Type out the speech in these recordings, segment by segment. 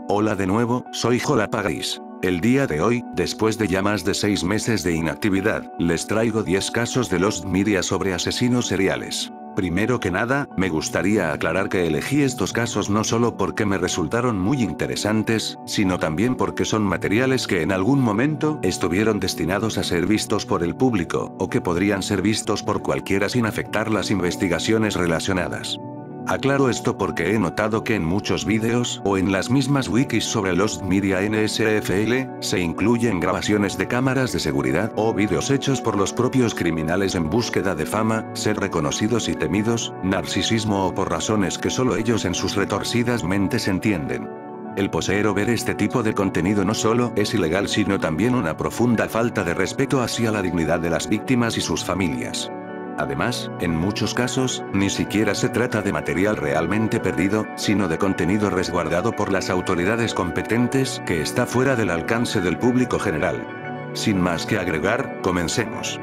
Hola de nuevo, soy Jolapagris. El día de hoy, después de ya más de 6 meses de inactividad, les traigo 10 casos de Lost Media sobre asesinos seriales. Primero que nada, me gustaría aclarar que elegí estos casos no solo porque me resultaron muy interesantes, sino también porque son materiales que en algún momento estuvieron destinados a ser vistos por el público, o que podrían ser vistos por cualquiera sin afectar las investigaciones relacionadas. Aclaro esto porque he notado que en muchos vídeos, o en las mismas wikis sobre Lost Media NSFL, se incluyen grabaciones de cámaras de seguridad o vídeos hechos por los propios criminales en búsqueda de fama, ser reconocidos y temidos, narcisismo o por razones que solo ellos en sus retorcidas mentes entienden. El poseer o ver este tipo de contenido no solo es ilegal sino también una profunda falta de respeto hacia la dignidad de las víctimas y sus familias. Además, en muchos casos, ni siquiera se trata de material realmente perdido, sino de contenido resguardado por las autoridades competentes que está fuera del alcance del público general. Sin más que agregar, comencemos.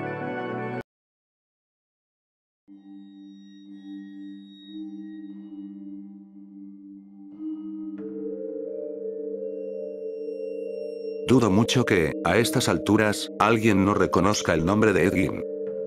Dudo mucho que, a estas alturas, alguien no reconozca el nombre de Ed Gein.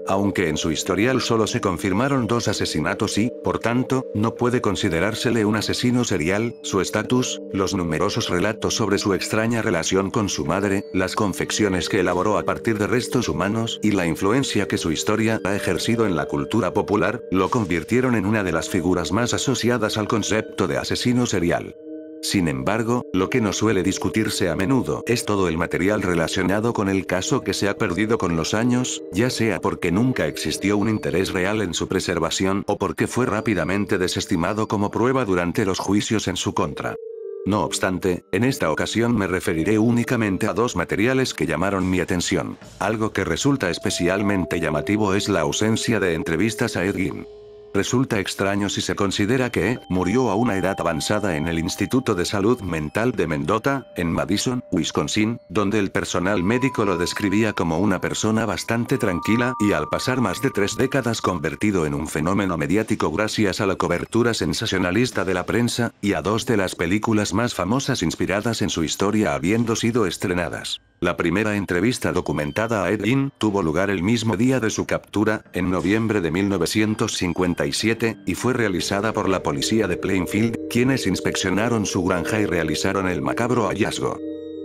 Aunque en su historial solo se confirmaron 2 asesinatos y, por tanto, no puede considerársele un asesino serial, su estatus, los numerosos relatos sobre su extraña relación con su madre, las confecciones que elaboró a partir de restos humanos y la influencia que su historia ha ejercido en la cultura popular, lo convirtieron en una de las figuras más asociadas al concepto de asesino serial. Sin embargo, lo que no suele discutirse a menudo es todo el material relacionado con el caso que se ha perdido con los años, ya sea porque nunca existió un interés real en su preservación o porque fue rápidamente desestimado como prueba durante los juicios en su contra. No obstante, en esta ocasión me referiré únicamente a 2 materiales que llamaron mi atención. Algo que resulta especialmente llamativo es la ausencia de entrevistas a Ed Gein. Resulta extraño si se considera que murió a una edad avanzada en el Instituto de Salud Mental de Mendota, en Madison, Wisconsin, donde el personal médico lo describía como una persona bastante tranquila y al pasar más de 3 décadas convertido en un fenómeno mediático gracias a la cobertura sensacionalista de la prensa, y a 2 de las películas más famosas inspiradas en su historia habiendo sido estrenadas. La primera entrevista documentada a Ed Gein tuvo lugar el mismo día de su captura, en noviembre de 1957, y fue realizada por la policía de Plainfield, quienes inspeccionaron su granja y realizaron el macabro hallazgo.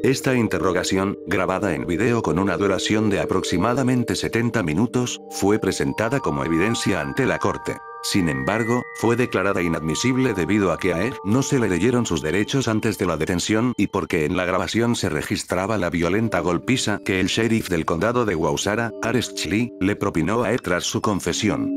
Esta interrogación, grabada en video con una duración de aproximadamente 70 minutos, fue presentada como evidencia ante la corte. Sin embargo, fue declarada inadmisible debido a que a Ed no se le leyeron sus derechos antes de la detención y porque en la grabación se registraba la violenta golpiza que el sheriff del condado de Wausau, Arest Lee, le propinó a Ed tras su confesión.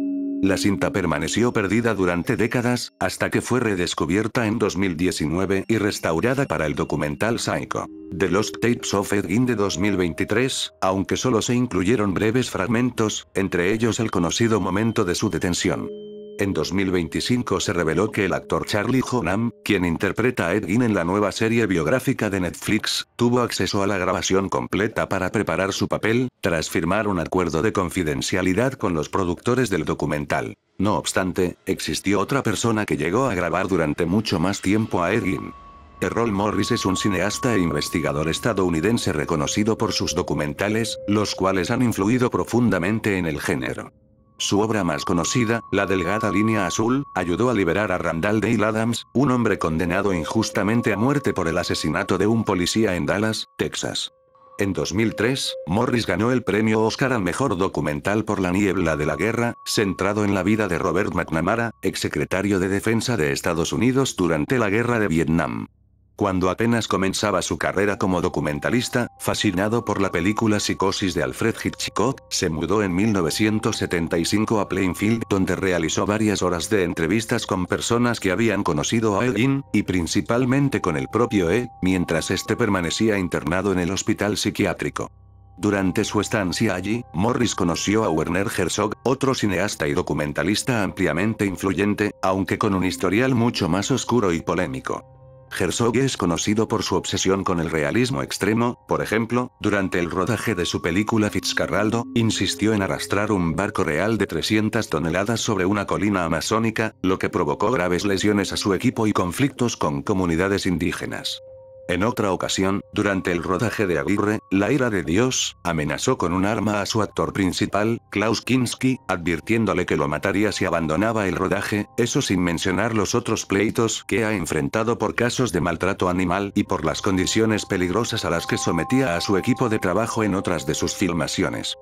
La cinta permaneció perdida durante décadas, hasta que fue redescubierta en 2019 y restaurada para el documental Psycho: The Lost Tapes of Ed Gein de 2023, aunque solo se incluyeron breves fragmentos, entre ellos el conocido momento de su detención. En 2025 se reveló que el actor Charlie Hunnam, quien interpreta a Ed Gein en la nueva serie biográfica de Netflix, tuvo acceso a la grabación completa para preparar su papel, tras firmar un acuerdo de confidencialidad con los productores del documental. No obstante, existió otra persona que llegó a grabar durante mucho más tiempo a Ed Gein. Errol Morris es un cineasta e investigador estadounidense reconocido por sus documentales, los cuales han influido profundamente en el género. Su obra más conocida, La delgada línea azul, ayudó a liberar a Randall Dale Adams, un hombre condenado injustamente a muerte por el asesinato de un policía en Dallas, Texas. En 2003, Morris ganó el premio Oscar al mejor documental por La niebla de la guerra, centrado en la vida de Robert McNamara, exsecretario de Defensa de Estados Unidos durante la Guerra de Vietnam. Cuando apenas comenzaba su carrera como documentalista, fascinado por la película Psicosis de Alfred Hitchcock, se mudó en 1975 a Plainfield, donde realizó varias horas de entrevistas con personas que habían conocido a Ed Gein, y principalmente con el propio Ed, mientras este permanecía internado en el hospital psiquiátrico. Durante su estancia allí, Morris conoció a Werner Herzog, otro cineasta y documentalista ampliamente influyente, aunque con un historial mucho más oscuro y polémico. Herzog es conocido por su obsesión con el realismo extremo, por ejemplo, durante el rodaje de su película Fitzcarraldo, insistió en arrastrar un barco real de 300 toneladas sobre una colina amazónica, lo que provocó graves lesiones a su equipo y conflictos con comunidades indígenas. En otra ocasión, durante el rodaje de Aguirre, La ira de Dios, amenazó con un arma a su actor principal, Klaus Kinski, advirtiéndole que lo mataría si abandonaba el rodaje, eso sin mencionar los otros pleitos que ha enfrentado por casos de maltrato animal y por las condiciones peligrosas a las que sometía a su equipo de trabajo en otras de sus filmaciones.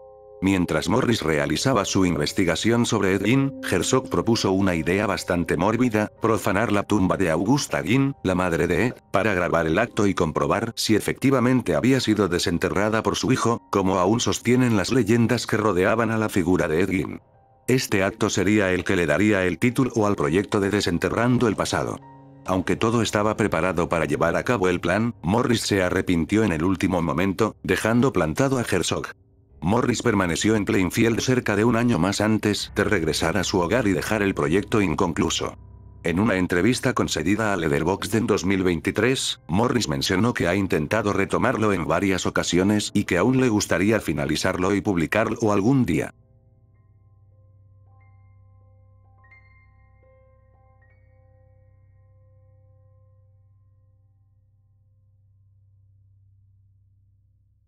Mientras Morris realizaba su investigación sobre Ed Gein, Herzog propuso una idea bastante mórbida: profanar la tumba de Augusta Gein, la madre de Ed, para grabar el acto y comprobar si efectivamente había sido desenterrada por su hijo, como aún sostienen las leyendas que rodeaban a la figura de Ed Gein. Este acto sería el que le daría el título al proyecto de Desenterrando el pasado. Aunque todo estaba preparado para llevar a cabo el plan, Morris se arrepintió en el último momento, dejando plantado a Herzog. Morris permaneció en Plainfield cerca de un año más antes de regresar a su hogar y dejar el proyecto inconcluso. En una entrevista concedida a Letterboxd en 2023, Morris mencionó que ha intentado retomarlo en varias ocasiones y que aún le gustaría finalizarlo y publicarlo algún día.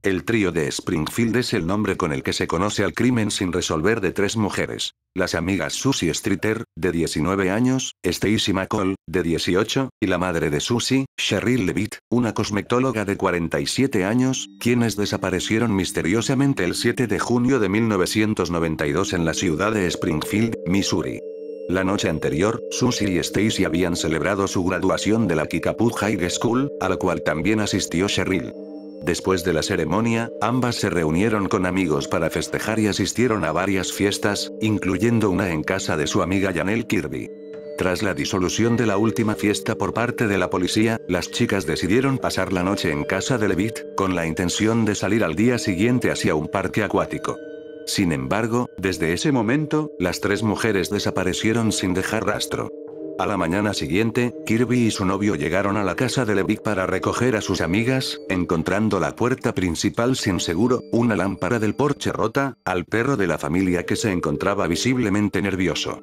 El trío de Springfield es el nombre con el que se conoce al crimen sin resolver de tres mujeres. Las amigas Susie Streeter, de 19 años, Stacy McCall, de 18, y la madre de Susie, Cheryl Levitt, una cosmetóloga de 47 años, quienes desaparecieron misteriosamente el 7 de junio de 1992 en la ciudad de Springfield, Missouri. La noche anterior, Susie y Stacy habían celebrado su graduación de la Kickapoo High School, a la cual también asistió Cheryl. Después de la ceremonia, ambas se reunieron con amigos para festejar y asistieron a varias fiestas, incluyendo una en casa de su amiga Janelle Kirby. Tras la disolución de la última fiesta por parte de la policía, las chicas decidieron pasar la noche en casa de Levitt, con la intención de salir al día siguiente hacia un parque acuático. Sin embargo, desde ese momento, las tres mujeres desaparecieron sin dejar rastro. A la mañana siguiente, Kirby y su novio llegaron a la casa de Levitt para recoger a sus amigas, encontrando la puerta principal sin seguro, una lámpara del porche rota, al perro de la familia que se encontraba visiblemente nervioso.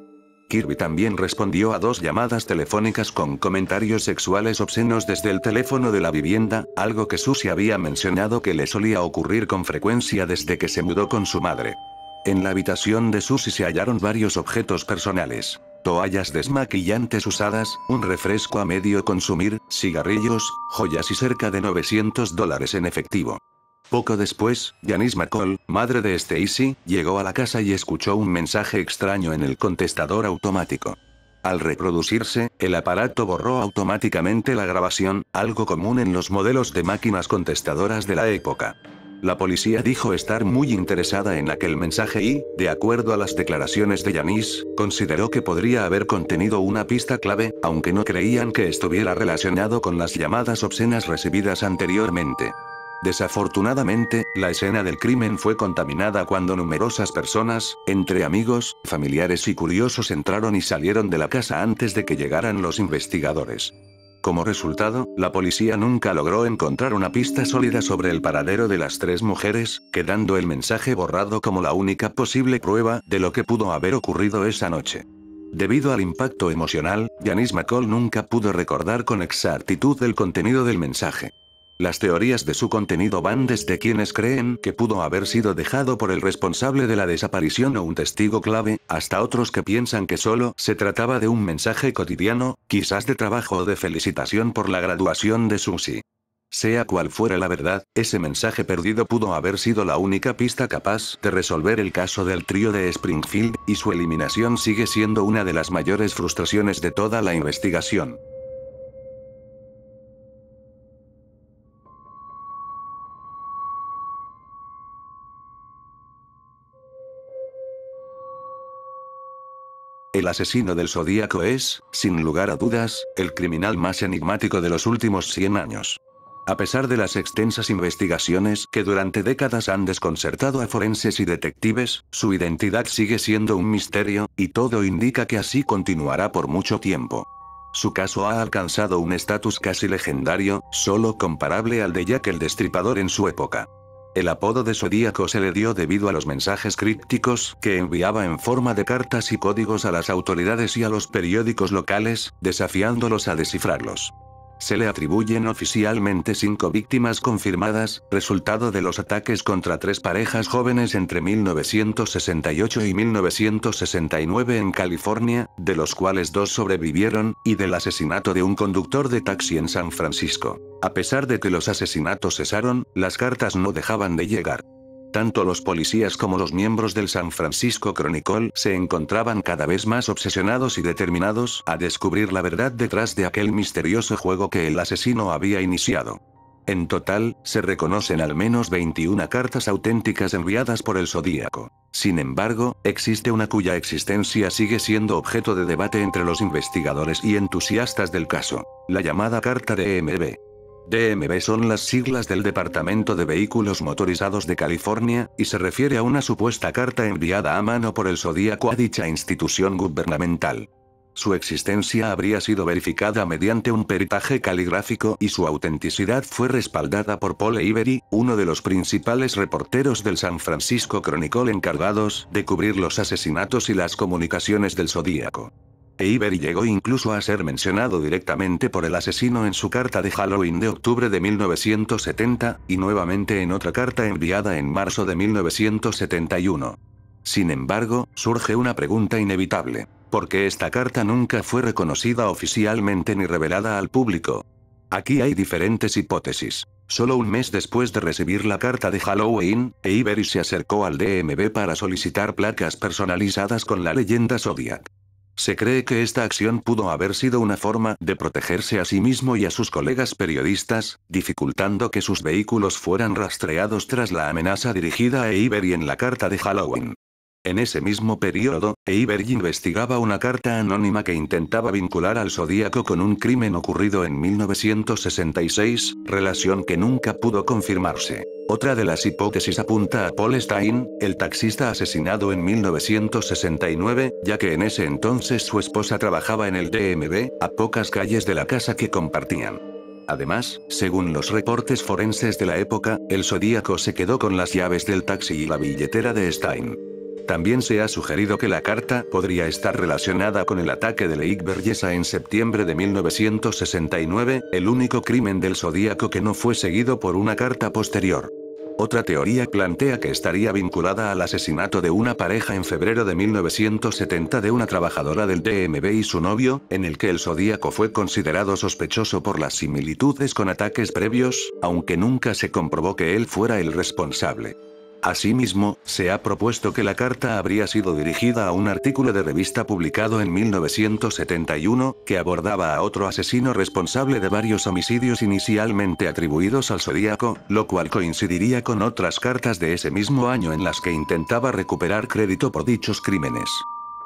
Kirby también respondió a dos llamadas telefónicas con comentarios sexuales obscenos desde el teléfono de la vivienda, algo que Susie había mencionado que le solía ocurrir con frecuencia desde que se mudó con su madre. En la habitación de Susie se hallaron varios objetos personales: toallas desmaquillantes usadas, un refresco a medio consumir, cigarrillos, joyas y cerca de $900 en efectivo. Poco después, Janice McCall, madre de Stacy, llegó a la casa y escuchó un mensaje extraño en el contestador automático. Al reproducirse, el aparato borró automáticamente la grabación, algo común en los modelos de máquinas contestadoras de la época. La policía dijo estar muy interesada en aquel mensaje y, de acuerdo a las declaraciones de Janice, consideró que podría haber contenido una pista clave, aunque no creían que estuviera relacionado con las llamadas obscenas recibidas anteriormente. Desafortunadamente, la escena del crimen fue contaminada cuando numerosas personas, entre amigos, familiares y curiosos, entraron y salieron de la casa antes de que llegaran los investigadores. Como resultado, la policía nunca logró encontrar una pista sólida sobre el paradero de las tres mujeres, quedando el mensaje borrado como la única posible prueba de lo que pudo haber ocurrido esa noche. Debido al impacto emocional, Janice McCall nunca pudo recordar con exactitud el contenido del mensaje. Las teorías de su contenido van desde quienes creen que pudo haber sido dejado por el responsable de la desaparición o un testigo clave, hasta otros que piensan que solo se trataba de un mensaje cotidiano, quizás de trabajo o de felicitación por la graduación de Susie. Sea cual fuera la verdad, ese mensaje perdido pudo haber sido la única pista capaz de resolver el caso del trío de Springfield, y su eliminación sigue siendo una de las mayores frustraciones de toda la investigación. El asesino del Zodíaco es, sin lugar a dudas, el criminal más enigmático de los últimos 100 años. A pesar de las extensas investigaciones que durante décadas han desconcertado a forenses y detectives, su identidad sigue siendo un misterio, y todo indica que así continuará por mucho tiempo. Su caso ha alcanzado un estatus casi legendario, solo comparable al de Jack el Destripador en su época. El apodo de Zodíaco se le dio debido a los mensajes crípticos que enviaba en forma de cartas y códigos a las autoridades y a los periódicos locales, desafiándolos a descifrarlos. Se le atribuyen oficialmente 5 víctimas confirmadas, resultado de los ataques contra 3 parejas jóvenes entre 1968 y 1969 en California, de los cuales 2 sobrevivieron, y del asesinato de un conductor de taxi en San Francisco. A pesar de que los asesinatos cesaron, las cartas no dejaban de llegar. Tanto los policías como los miembros del San Francisco Chronicle se encontraban cada vez más obsesionados y determinados a descubrir la verdad detrás de aquel misterioso juego que el asesino había iniciado. En total, se reconocen al menos 21 cartas auténticas enviadas por el Zodíaco. Sin embargo, existe una cuya existencia sigue siendo objeto de debate entre los investigadores y entusiastas del caso: la llamada carta DMV. DMV son las siglas del Departamento de Vehículos Motorizados de California, y se refiere a una supuesta carta enviada a mano por el Zodíaco a dicha institución gubernamental. Su existencia habría sido verificada mediante un peritaje caligráfico y su autenticidad fue respaldada por Paul Avery, uno de los principales reporteros del San Francisco Chronicle encargados de cubrir los asesinatos y las comunicaciones del Zodíaco. Avery llegó incluso a ser mencionado directamente por el asesino en su carta de Halloween de octubre de 1970, y nuevamente en otra carta enviada en marzo de 1971. Sin embargo, surge una pregunta inevitable: ¿por qué esta carta nunca fue reconocida oficialmente ni revelada al público? Aquí hay diferentes hipótesis. Solo un mes después de recibir la carta de Halloween, Avery se acercó al DMV para solicitar placas personalizadas con la leyenda Zodiac. Se cree que esta acción pudo haber sido una forma de protegerse a sí mismo y a sus colegas periodistas, dificultando que sus vehículos fueran rastreados tras la amenaza dirigida a Avery en la carta de Halloween. En ese mismo periodo, Avery investigaba una carta anónima que intentaba vincular al Zodíaco con un crimen ocurrido en 1966, relación que nunca pudo confirmarse. Otra de las hipótesis apunta a Paul Stein, el taxista asesinado en 1969, ya que en ese entonces su esposa trabajaba en el DMV, a pocas calles de la casa que compartían. Además, según los reportes forenses de la época, el Zodíaco se quedó con las llaves del taxi y la billetera de Stein. También se ha sugerido que la carta podría estar relacionada con el ataque de Lake Berryessa en septiembre de 1969, el único crimen del Zodíaco que no fue seguido por una carta posterior. Otra teoría plantea que estaría vinculada al asesinato de una pareja en febrero de 1970 de una trabajadora del DMV y su novio, en el que el Zodíaco fue considerado sospechoso por las similitudes con ataques previos, aunque nunca se comprobó que él fuera el responsable. Asimismo, se ha propuesto que la carta habría sido dirigida a un artículo de revista publicado en 1971, que abordaba a otro asesino responsable de varios homicidios inicialmente atribuidos al Zodíaco, lo cual coincidiría con otras cartas de ese mismo año en las que intentaba recuperar crédito por dichos crímenes.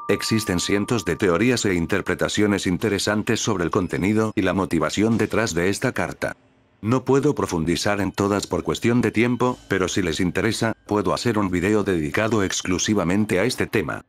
Existen cientos de teorías e interpretaciones interesantes sobre el contenido y la motivación detrás de esta carta. No puedo profundizar en todas por cuestión de tiempo, pero si les interesa, puedo hacer un video dedicado exclusivamente a este tema.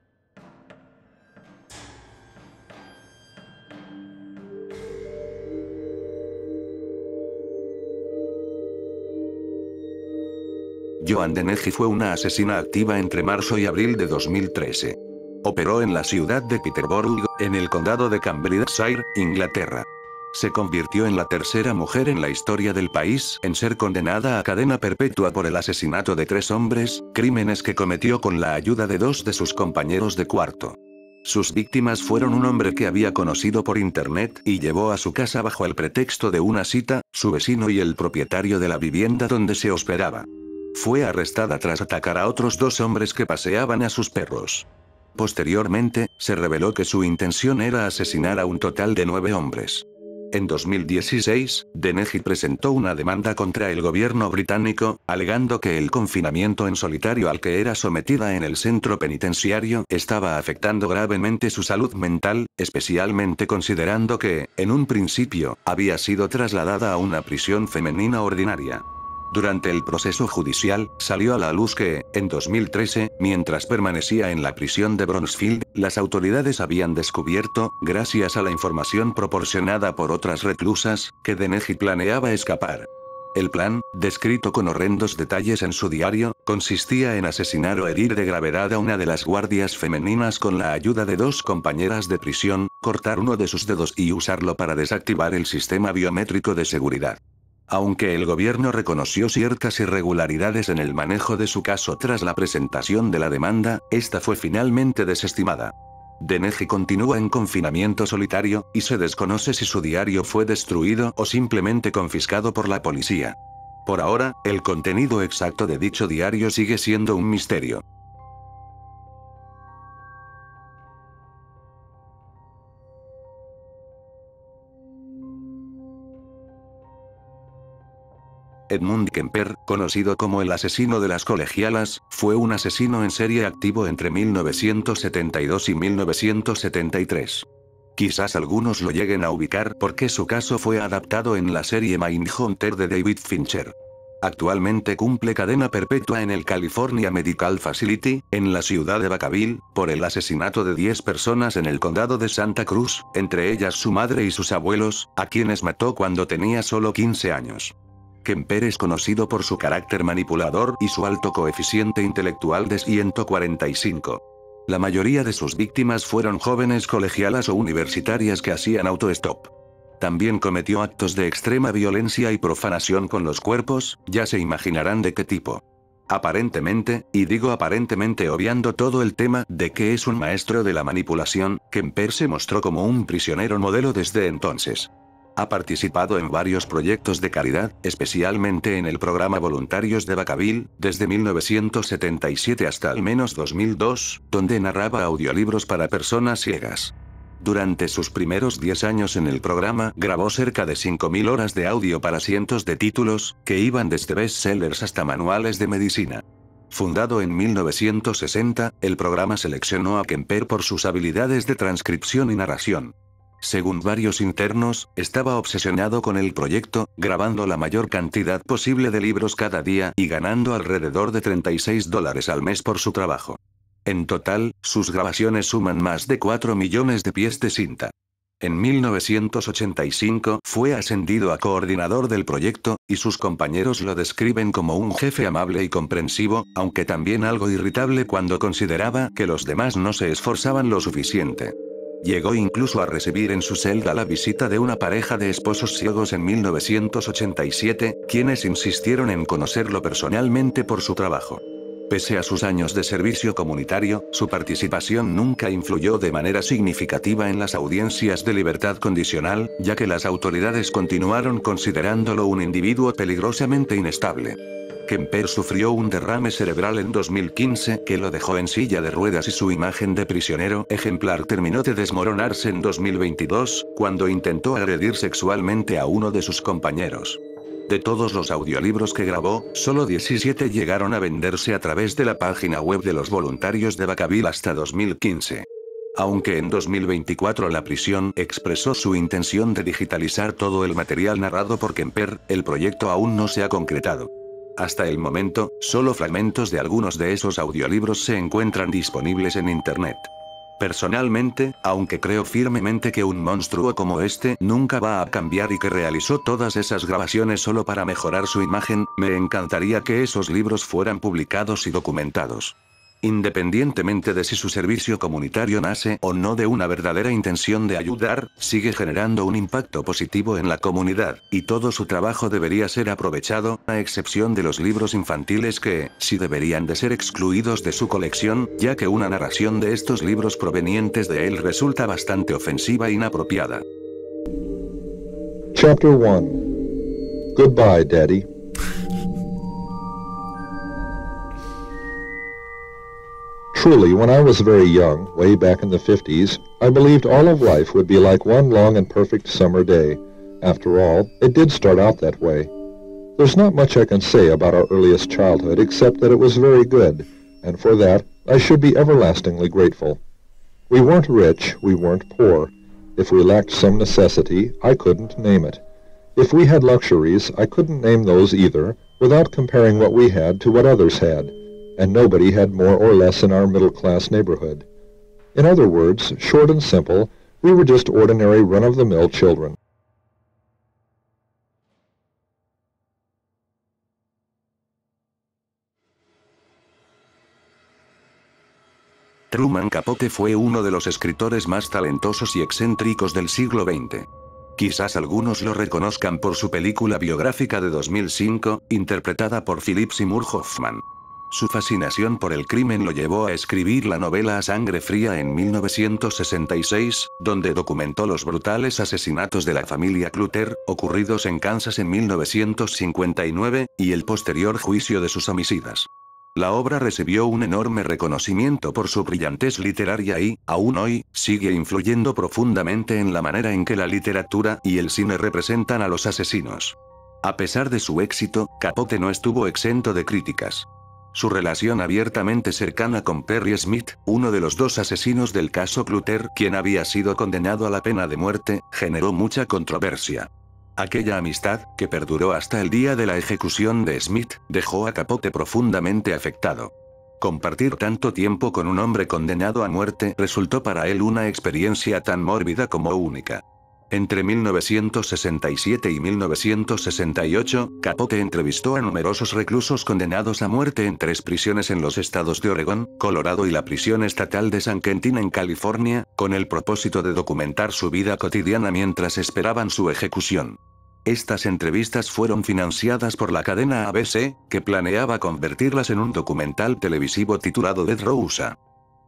Joan Dennehy fue una asesina activa entre marzo y abril de 2013. Operó en la ciudad de Peterborough, en el condado de Cambridgeshire, Inglaterra. Se convirtió en la tercera mujer en la historia del país en ser condenada a cadena perpetua por el asesinato de 3 hombres, crímenes que cometió con la ayuda de 2 de sus compañeros de cuarto. Sus víctimas fueron un hombre que había conocido por internet y llevó a su casa bajo el pretexto de una cita, su vecino y el propietario de la vivienda donde se hospedaba. Fue arrestada tras atacar a otros 2 hombres que paseaban a sus perros. Posteriormente, se reveló que su intención era asesinar a un total de 9 hombres. En 2016, Dennehy presentó una demanda contra el gobierno británico, alegando que el confinamiento en solitario al que era sometida en el centro penitenciario estaba afectando gravemente su salud mental, especialmente considerando que, en un principio, había sido trasladada a una prisión femenina ordinaria. Durante el proceso judicial, salió a la luz que, en 2013, mientras permanecía en la prisión de Bronxfield, las autoridades habían descubierto, gracias a la información proporcionada por otras reclusas, que Dennehy planeaba escapar. El plan, descrito con horrendos detalles en su diario, consistía en asesinar o herir de gravedad a una de las guardias femeninas con la ayuda de 2 compañeras de prisión, cortar uno de sus dedos y usarlo para desactivar el sistema biométrico de seguridad. Aunque el gobierno reconoció ciertas irregularidades en el manejo de su caso tras la presentación de la demanda, esta fue finalmente desestimada. Dennehy continúa en confinamiento solitario, y se desconoce si su diario fue destruido o simplemente confiscado por la policía. Por ahora, el contenido exacto de dicho diario sigue siendo un misterio. Edmund Kemper, conocido como el asesino de las colegialas, fue un asesino en serie activo entre 1972 y 1973. Quizás algunos lo lleguen a ubicar porque su caso fue adaptado en la serie Mindhunter de David Fincher. Actualmente cumple cadena perpetua en el California Medical Facility, en la ciudad de Vacaville, por el asesinato de 10 personas en el condado de Santa Cruz, entre ellas su madre y sus abuelos, a quienes mató cuando tenía solo 15 años. Kemper es conocido por su carácter manipulador y su alto coeficiente intelectual de 145. La mayoría de sus víctimas fueron jóvenes colegialas o universitarias que hacían autostop. También cometió actos de extrema violencia y profanación con los cuerpos, ya se imaginarán de qué tipo. Aparentemente, y digo aparentemente obviando todo el tema de que es un maestro de la manipulación, Kemper se mostró como un prisionero modelo desde entonces. Ha participado en varios proyectos de caridad, especialmente en el programa Voluntarios de Vacaville, desde 1977 hasta al menos 2002, donde narraba audiolibros para personas ciegas. Durante sus primeros 10 años en el programa, grabó cerca de 5.000 horas de audio para cientos de títulos, que iban desde bestsellers hasta manuales de medicina. Fundado en 1960, el programa seleccionó a Kemper por sus habilidades de transcripción y narración. Según varios internos, estaba obsesionado con el proyecto, grabando la mayor cantidad posible de libros cada día y ganando alrededor de $36 al mes por su trabajo. En total, sus grabaciones suman más de 4 millones de pies de cinta. En 1985 fue ascendido a coordinador del proyecto, y sus compañeros lo describen como un jefe amable y comprensivo, aunque también algo irritable cuando consideraba que los demás no se esforzaban lo suficiente. Llegó incluso a recibir en su celda la visita de una pareja de esposos ciegos en 1987, quienes insistieron en conocerlo personalmente por su trabajo. Pese a sus años de servicio comunitario, su participación nunca influyó de manera significativa en las audiencias de libertad condicional, ya que las autoridades continuaron considerándolo un individuo peligrosamente inestable. Kemper sufrió un derrame cerebral en 2015 que lo dejó en silla de ruedas y su imagen de prisionero ejemplar terminó de desmoronarse en 2022, cuando intentó agredir sexualmente a uno de sus compañeros. De todos los audiolibros que grabó, solo 17 llegaron a venderse a través de la página web de los voluntarios de Vacaville hasta 2015. Aunque en 2024 la prisión expresó su intención de digitalizar todo el material narrado por Kemper, el proyecto aún no se ha concretado. Hasta el momento, solo fragmentos de algunos de esos audiolibros se encuentran disponibles en Internet. Personalmente, aunque creo firmemente que un monstruo como este nunca va a cambiar y que realizó todas esas grabaciones solo para mejorar su imagen, me encantaría que esos libros fueran publicados y documentados. Independientemente de si su servicio comunitario nace o no de una verdadera intención de ayudar, sigue generando un impacto positivo en la comunidad, y todo su trabajo debería ser aprovechado, a excepción de los libros infantiles que, sí deberían de ser excluidos de su colección, ya que una narración de estos libros provenientes de él resulta bastante ofensiva e inapropiada. Chapter 1. Goodbye, Daddy. Truly, when I was very young, way back in the 50s, I believed all of life would be like one long and perfect summer day. After all, it did start out that way. There's not much I can say about our earliest childhood except that it was very good, and for that I should be everlastingly grateful. We weren't rich, we weren't poor. If we lacked some necessity, I couldn't name it. If we had luxuries, I couldn't name those either, without comparing what we had to what others had, and nobody had more or less in our middle-class neighborhood. In other words, short and simple, we were just ordinary run-of-the-mill children. Truman Capote fue uno de los escritores más talentosos y excéntricos del siglo XX. Quizás algunos lo reconozcan por su película biográfica de 2005, interpretada por Philip Seymour Hoffman. Su fascinación por el crimen lo llevó a escribir la novela A Sangre Fría en 1966, donde documentó los brutales asesinatos de la familia Clutter, ocurridos en Kansas en 1959, y el posterior juicio de sus homicidas. La obra recibió un enorme reconocimiento por su brillantez literaria y, aún hoy, sigue influyendo profundamente en la manera en que la literatura y el cine representan a los asesinos. A pesar de su éxito, Capote no estuvo exento de críticas. Su relación abiertamente cercana con Perry Smith, uno de los dos asesinos del caso Clutter, quien había sido condenado a la pena de muerte, generó mucha controversia. Aquella amistad, que perduró hasta el día de la ejecución de Smith, dejó a Capote profundamente afectado. Compartir tanto tiempo con un hombre condenado a muerte resultó para él una experiencia tan mórbida como única. Entre 1967 y 1968, Capote entrevistó a numerosos reclusos condenados a muerte en 3 prisiones en los estados de Oregón, Colorado y la prisión estatal de San Quentin en California, con el propósito de documentar su vida cotidiana mientras esperaban su ejecución. Estas entrevistas fueron financiadas por la cadena ABC, que planeaba convertirlas en un documental televisivo titulado Dead Rosa.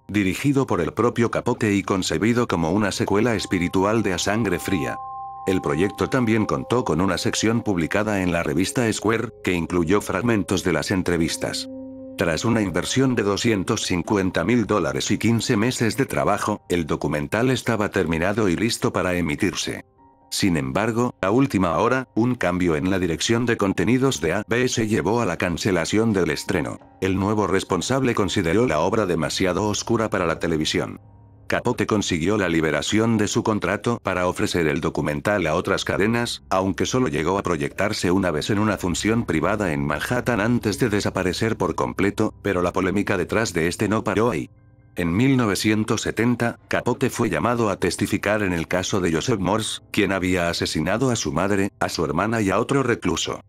Dirigido por el propio Capote y concebido como una secuela espiritual de A Sangre Fría. El proyecto también contó con una sección publicada en la revista Square, que incluyó fragmentos de las entrevistas. Tras una inversión de $250,000 y 15 meses de trabajo, el documental estaba terminado y listo para emitirse. Sin embargo, a última hora, un cambio en la dirección de contenidos de ABC llevó a la cancelación del estreno. El nuevo responsable consideró la obra demasiado oscura para la televisión. Capote consiguió la liberación de su contrato para ofrecer el documental a otras cadenas, aunque solo llegó a proyectarse una vez en una función privada en Manhattan antes de desaparecer por completo, pero la polémica detrás de este no paró ahí. En 1970, Capote fue llamado a testificar en el caso de Joseph Morse, quien había asesinado a su madre, a su hermana y a otro recluso.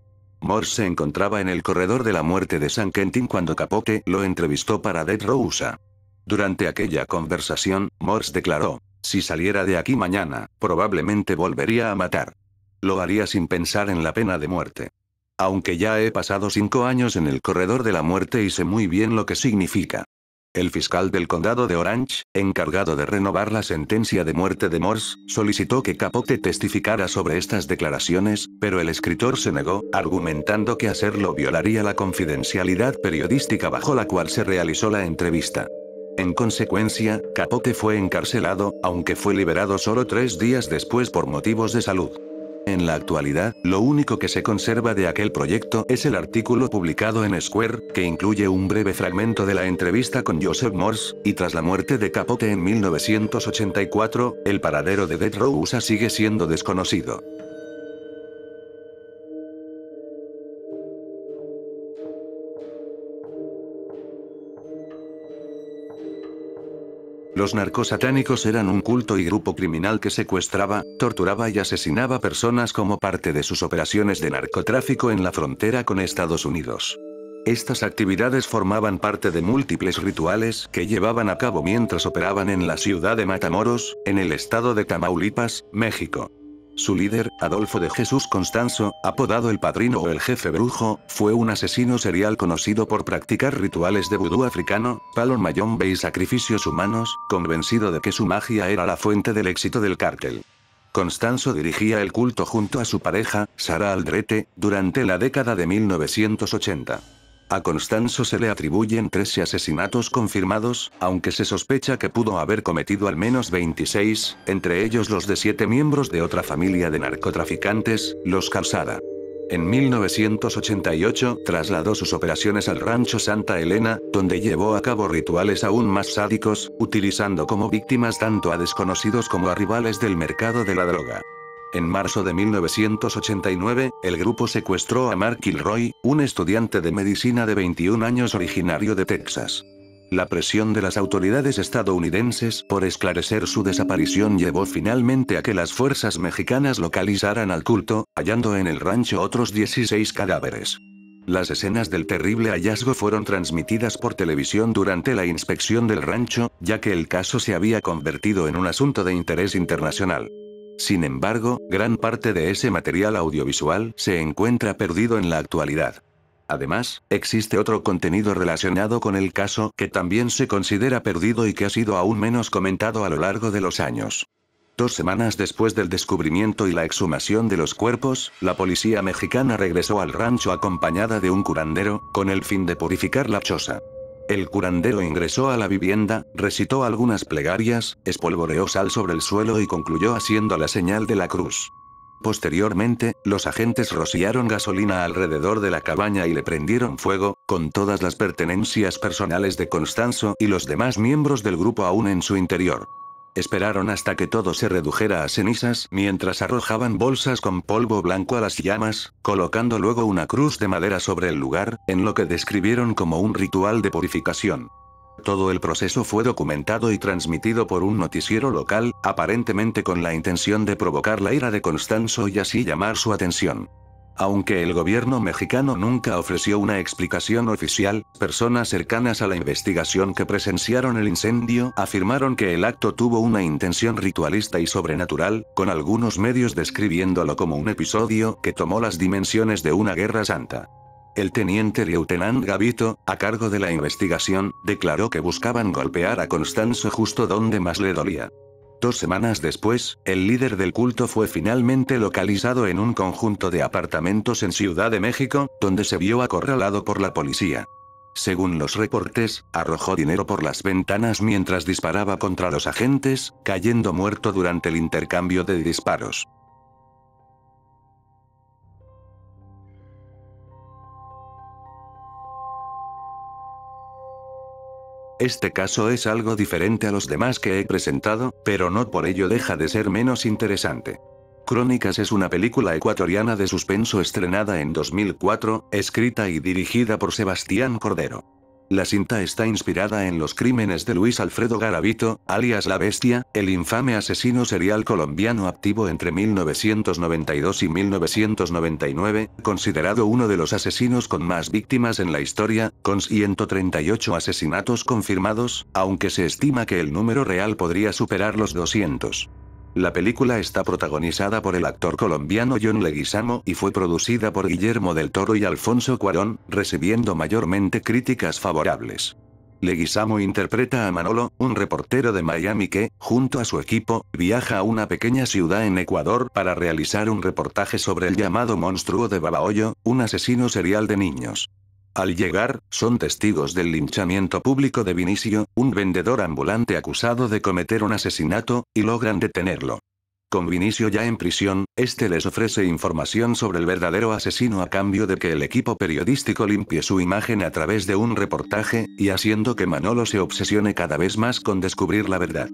Morse se encontraba en el corredor de la muerte de San Quentin cuando Capote lo entrevistó para Dead Rosa. Durante aquella conversación, Morse declaró: "Si saliera de aquí mañana, probablemente volvería a matar. Lo haría sin pensar en la pena de muerte. Aunque ya he pasado 5 años en el corredor de la muerte y sé muy bien lo que significa". El fiscal del condado de Orange, encargado de renovar la sentencia de muerte de Morse, solicitó que Capote testificara sobre estas declaraciones, pero el escritor se negó, argumentando que hacerlo violaría la confidencialidad periodística bajo la cual se realizó la entrevista. En consecuencia, Capote fue encarcelado, aunque fue liberado solo 3 días después por motivos de salud. En la actualidad, lo único que se conserva de aquel proyecto es el artículo publicado en Square, que incluye un breve fragmento de la entrevista con Joseph Morse, y tras la muerte de Capote en 1984, el paradero de Dead Rosa sigue siendo desconocido. Los narcosatánicos eran un culto y grupo criminal que secuestraba, torturaba y asesinaba personas como parte de sus operaciones de narcotráfico en la frontera con Estados Unidos. Estas actividades formaban parte de múltiples rituales que llevaban a cabo mientras operaban en la ciudad de Matamoros, en el estado de Tamaulipas, México. Su líder, Adolfo de Jesús Constanzo, apodado el Padrino o el Jefe Brujo, fue un asesino serial conocido por practicar rituales de vudú africano, palo mayombe y sacrificios humanos, convencido de que su magia era la fuente del éxito del cártel. Constanzo dirigía el culto junto a su pareja, Sara Aldrete, durante la década de 1980. A Constanzo se le atribuyen 13 asesinatos confirmados, aunque se sospecha que pudo haber cometido al menos 26, entre ellos los de 7 miembros de otra familia de narcotraficantes, los Calzada. En 1988, trasladó sus operaciones al rancho Santa Elena, donde llevó a cabo rituales aún más sádicos, utilizando como víctimas tanto a desconocidos como a rivales del mercado de la droga. En marzo de 1989, el grupo secuestró a Mark Kilroy, un estudiante de medicina de 21 años originario de Texas. La presión de las autoridades estadounidenses por esclarecer su desaparición llevó finalmente a que las fuerzas mexicanas localizaran al culto, hallando en el rancho otros 16 cadáveres. Las escenas del terrible hallazgo fueron transmitidas por televisión durante la inspección del rancho, ya que el caso se había convertido en un asunto de interés internacional. Sin embargo, gran parte de ese material audiovisual se encuentra perdido en la actualidad. Además, existe otro contenido relacionado con el caso que también se considera perdido y que ha sido aún menos comentado a lo largo de los años. 2 semanas después del descubrimiento y la exhumación de los cuerpos, la policía mexicana regresó al rancho acompañada de un curandero, con el fin de purificar la choza. El curandero ingresó a la vivienda, recitó algunas plegarias, espolvoreó sal sobre el suelo y concluyó haciendo la señal de la cruz. Posteriormente, los agentes rociaron gasolina alrededor de la cabaña y le prendieron fuego, con todas las pertenencias personales de Constanzo y los demás miembros del grupo aún en su interior. Esperaron hasta que todo se redujera a cenizas mientras arrojaban bolsas con polvo blanco a las llamas, colocando luego una cruz de madera sobre el lugar, en lo que describieron como un ritual de purificación. Todo el proceso fue documentado y transmitido por un noticiero local, aparentemente con la intención de provocar la ira de Constanzo y así llamar su atención. Aunque el gobierno mexicano nunca ofreció una explicación oficial, personas cercanas a la investigación que presenciaron el incendio afirmaron que el acto tuvo una intención ritualista y sobrenatural, con algunos medios describiéndolo como un episodio que tomó las dimensiones de una guerra santa. El teniente Lieutenant Gavito, a cargo de la investigación, declaró que buscaban golpear a Constanzo justo donde más le dolía. 2 semanas después, el líder del culto fue finalmente localizado en un conjunto de apartamentos en Ciudad de México, donde se vio acorralado por la policía. Según los reportes, arrojó dinero por las ventanas mientras disparaba contra los agentes, cayendo muerto durante el intercambio de disparos. Este caso es algo diferente a los demás que he presentado, pero no por ello deja de ser menos interesante. Crónicas es una película ecuatoriana de suspenso estrenada en 2004, escrita y dirigida por Sebastián Cordero. La cinta está inspirada en los crímenes de Luis Alfredo Garavito, alias La Bestia, el infame asesino serial colombiano activo entre 1992 y 1999, considerado uno de los asesinos con más víctimas en la historia, con 138 asesinatos confirmados, aunque se estima que el número real podría superar los 200. La película está protagonizada por el actor colombiano John Leguizamo y fue producida por Guillermo del Toro y Alfonso Cuarón, recibiendo mayormente críticas favorables. Leguizamo interpreta a Manolo, un reportero de Miami que, junto a su equipo, viaja a una pequeña ciudad en Ecuador para realizar un reportaje sobre el llamado monstruo de Babahoyo, un asesino serial de niños. Al llegar, son testigos del linchamiento público de Vinicio, un vendedor ambulante acusado de cometer un asesinato, y logran detenerlo. Con Vinicio ya en prisión, este les ofrece información sobre el verdadero asesino a cambio de que el equipo periodístico limpie su imagen a través de un reportaje, y haciendo que Manolo se obsesione cada vez más con descubrir la verdad.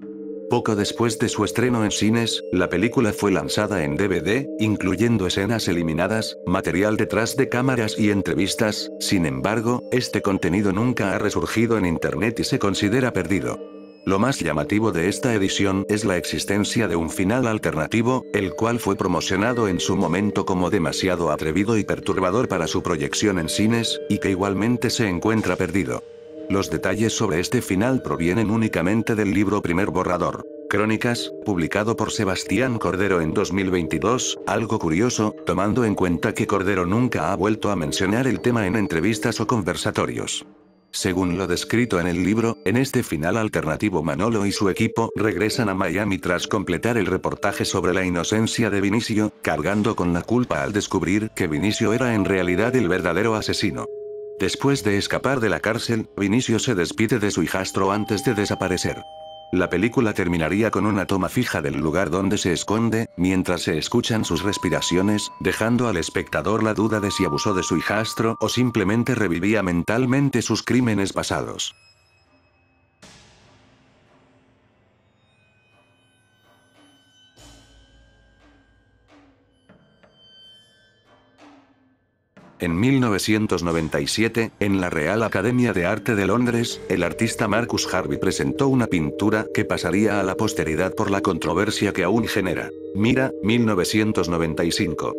Poco después de su estreno en cines, la película fue lanzada en DVD, incluyendo escenas eliminadas, material detrás de cámaras y entrevistas. Sin embargo, este contenido nunca ha resurgido en internet y se considera perdido. Lo más llamativo de esta edición es la existencia de un final alternativo, el cual fue promocionado en su momento como demasiado atrevido y perturbador para su proyección en cines, y que igualmente se encuentra perdido. Los detalles sobre este final provienen únicamente del libro Primer Borrador. Crónicas, publicado por Sebastián Cordero en 2022, algo curioso, tomando en cuenta que Cordero nunca ha vuelto a mencionar el tema en entrevistas o conversatorios. Según lo descrito en el libro, en este final alternativo Manolo y su equipo regresan a Miami tras completar el reportaje sobre la inocencia de Vinicio, cargando con la culpa al descubrir que Vinicio era en realidad el verdadero asesino. Después de escapar de la cárcel, Vinicio se despide de su hijastro antes de desaparecer. La película terminaría con una toma fija del lugar donde se esconde, mientras se escuchan sus respiraciones, dejando al espectador la duda de si abusó de su hijastro o simplemente revivía mentalmente sus crímenes pasados. En 1997, en la Real Academia de Arte de Londres, el artista Marcus Harvey presentó una pintura que pasaría a la posteridad por la controversia que aún genera. Mira, 1995.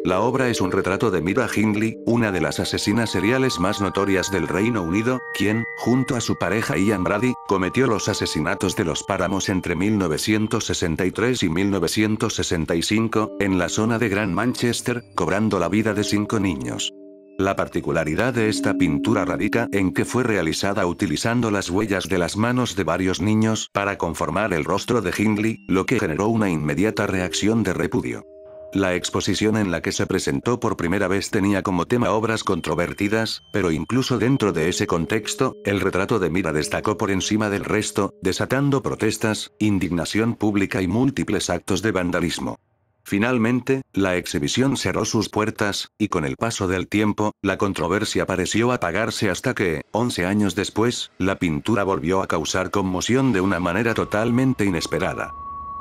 La obra es un retrato de Myra Hindley, una de las asesinas seriales más notorias del Reino Unido, quien, junto a su pareja Ian Brady, cometió los asesinatos de los Páramos entre 1963 y 1965, en la zona de Gran Manchester, cobrando la vida de 5 niños. La particularidad de esta pintura radica en que fue realizada utilizando las huellas de las manos de varios niños para conformar el rostro de Hindley, lo que generó una inmediata reacción de repudio. La exposición en la que se presentó por primera vez tenía como tema obras controvertidas, pero incluso dentro de ese contexto, el retrato de Myra destacó por encima del resto, desatando protestas, indignación pública y múltiples actos de vandalismo. Finalmente, la exhibición cerró sus puertas, y con el paso del tiempo, la controversia pareció apagarse hasta que, 11 años después, la pintura volvió a causar conmoción de una manera totalmente inesperada.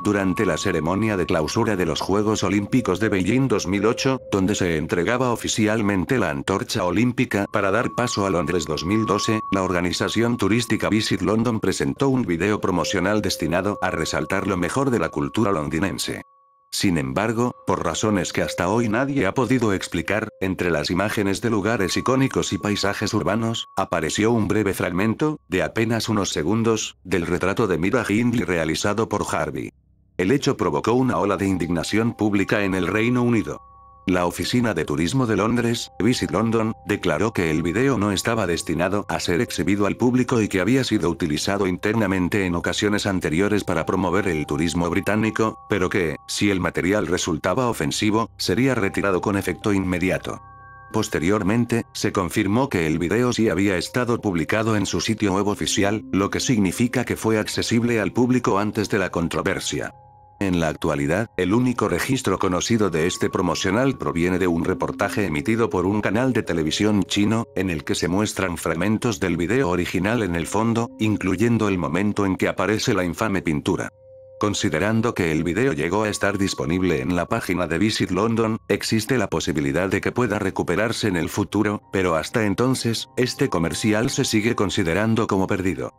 Durante la ceremonia de clausura de los Juegos Olímpicos de Beijing 2008, donde se entregaba oficialmente la antorcha olímpica para dar paso a Londres 2012, la organización turística Visit London presentó un video promocional destinado a resaltar lo mejor de la cultura londinense. Sin embargo, por razones que hasta hoy nadie ha podido explicar, entre las imágenes de lugares icónicos y paisajes urbanos, apareció un breve fragmento, de apenas unos segundos, del retrato de Myra Hindley realizado por Harvey. El hecho provocó una ola de indignación pública en el Reino Unido. La Oficina de Turismo de Londres, Visit London, declaró que el video no estaba destinado a ser exhibido al público y que había sido utilizado internamente en ocasiones anteriores para promover el turismo británico, pero que, si el material resultaba ofensivo, sería retirado con efecto inmediato. Posteriormente, se confirmó que el video sí había estado publicado en su sitio web oficial, lo que significa que fue accesible al público antes de la controversia. En la actualidad, el único registro conocido de este promocional proviene de un reportaje emitido por un canal de televisión chino, en el que se muestran fragmentos del video original en el fondo, incluyendo el momento en que aparece la infame pintura. Considerando que el video llegó a estar disponible en la página de Visit London, existe la posibilidad de que pueda recuperarse en el futuro, pero hasta entonces, este comercial se sigue considerando como perdido.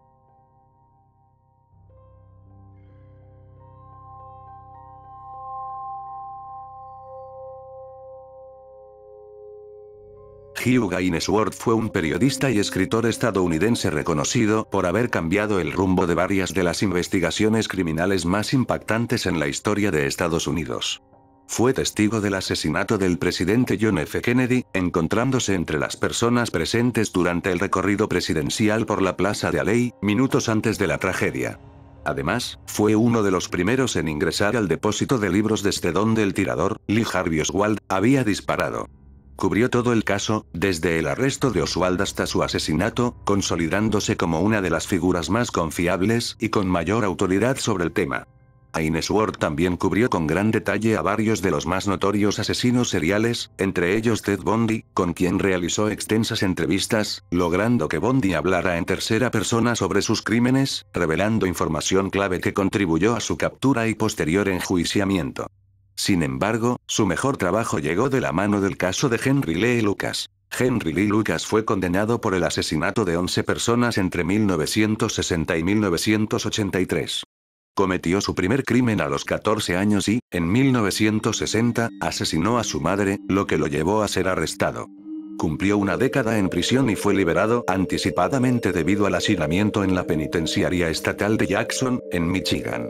Hugh Gainsworth fue un periodista y escritor estadounidense reconocido por haber cambiado el rumbo de varias de las investigaciones criminales más impactantes en la historia de Estados Unidos. Fue testigo del asesinato del presidente John F. Kennedy, encontrándose entre las personas presentes durante el recorrido presidencial por la Plaza de Aley, minutos antes de la tragedia. Además, fue uno de los primeros en ingresar al depósito de libros desde donde el tirador, Lee Harvey Oswald, había disparado. Cubrió todo el caso, desde el arresto de Oswald hasta su asesinato, consolidándose como una de las figuras más confiables y con mayor autoridad sobre el tema. Gainsworth también cubrió con gran detalle a varios de los más notorios asesinos seriales, entre ellos Ted Bundy, con quien realizó extensas entrevistas, logrando que Bundy hablara en tercera persona sobre sus crímenes, revelando información clave que contribuyó a su captura y posterior enjuiciamiento. Sin embargo, su mejor trabajo llegó de la mano del caso de Henry Lee Lucas. Henry Lee Lucas fue condenado por el asesinato de 11 personas entre 1960 y 1983. Cometió su primer crimen a los 14 años y, en 1960, asesinó a su madre, lo que lo llevó a ser arrestado. Cumplió una década en prisión y fue liberado anticipadamente debido al hacinamiento en la penitenciaria estatal de Jackson, en Michigan.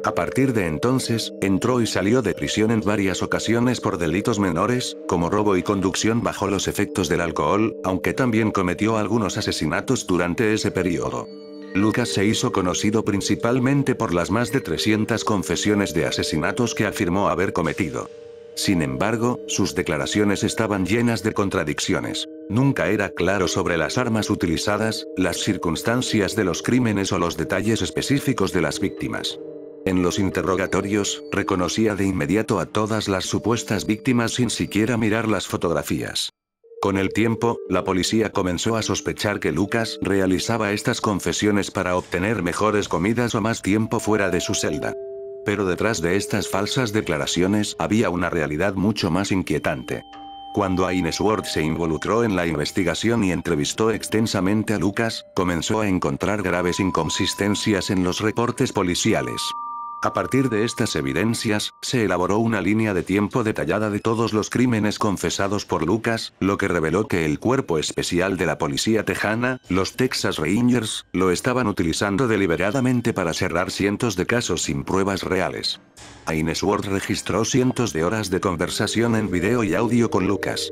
A partir de entonces, entró y salió de prisión en varias ocasiones por delitos menores, como robo y conducción bajo los efectos del alcohol, aunque también cometió algunos asesinatos durante ese periodo. Lucas se hizo conocido principalmente por las más de 300 confesiones de asesinatos que afirmó haber cometido. Sin embargo, sus declaraciones estaban llenas de contradicciones. Nunca era claro sobre las armas utilizadas, las circunstancias de los crímenes o los detalles específicos de las víctimas. En los interrogatorios, reconocía de inmediato a todas las supuestas víctimas sin siquiera mirar las fotografías. Con el tiempo, la policía comenzó a sospechar que Lucas realizaba estas confesiones para obtener mejores comidas o más tiempo fuera de su celda. Pero detrás de estas falsas declaraciones había una realidad mucho más inquietante. Cuando Gainsworth se involucró en la investigación y entrevistó extensamente a Lucas, comenzó a encontrar graves inconsistencias en los reportes policiales. A partir de estas evidencias, se elaboró una línea de tiempo detallada de todos los crímenes confesados por Lucas, lo que reveló que el cuerpo especial de la policía tejana, los Texas Rangers, lo estaban utilizando deliberadamente para cerrar cientos de casos sin pruebas reales. Ainsworth registró cientos de horas de conversación en video y audio con Lucas.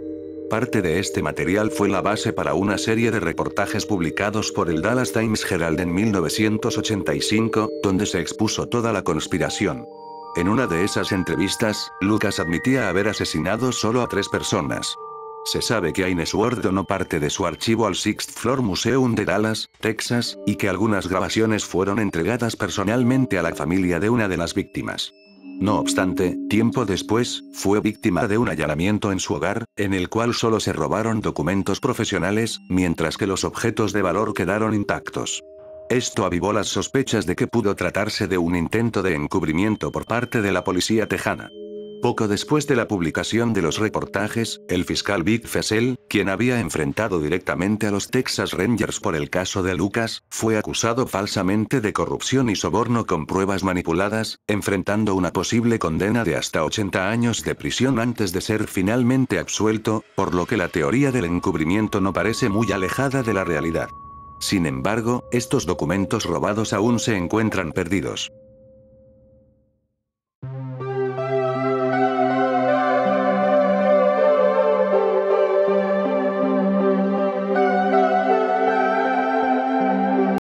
Parte de este material fue la base para una serie de reportajes publicados por el Dallas Times Herald en 1985, donde se expuso toda la conspiración. En una de esas entrevistas, Lucas admitía haber asesinado solo a 3 personas. Se sabe que Ainsworth donó parte de su archivo al Sixth Floor Museum de Dallas, Texas, y que algunas grabaciones fueron entregadas personalmente a la familia de una de las víctimas. No obstante, tiempo después, fue víctima de un allanamiento en su hogar, en el cual solo se robaron documentos profesionales, mientras que los objetos de valor quedaron intactos. Esto avivó las sospechas de que pudo tratarse de un intento de encubrimiento por parte de la policía tejana. Poco después de la publicación de los reportajes, el fiscal Vic Feazell, quien había enfrentado directamente a los Texas Rangers por el caso de Lucas, fue acusado falsamente de corrupción y soborno con pruebas manipuladas, enfrentando una posible condena de hasta 80 años de prisión antes de ser finalmente absuelto, por lo que la teoría del encubrimiento no parece muy alejada de la realidad. Sin embargo, estos documentos robados aún se encuentran perdidos.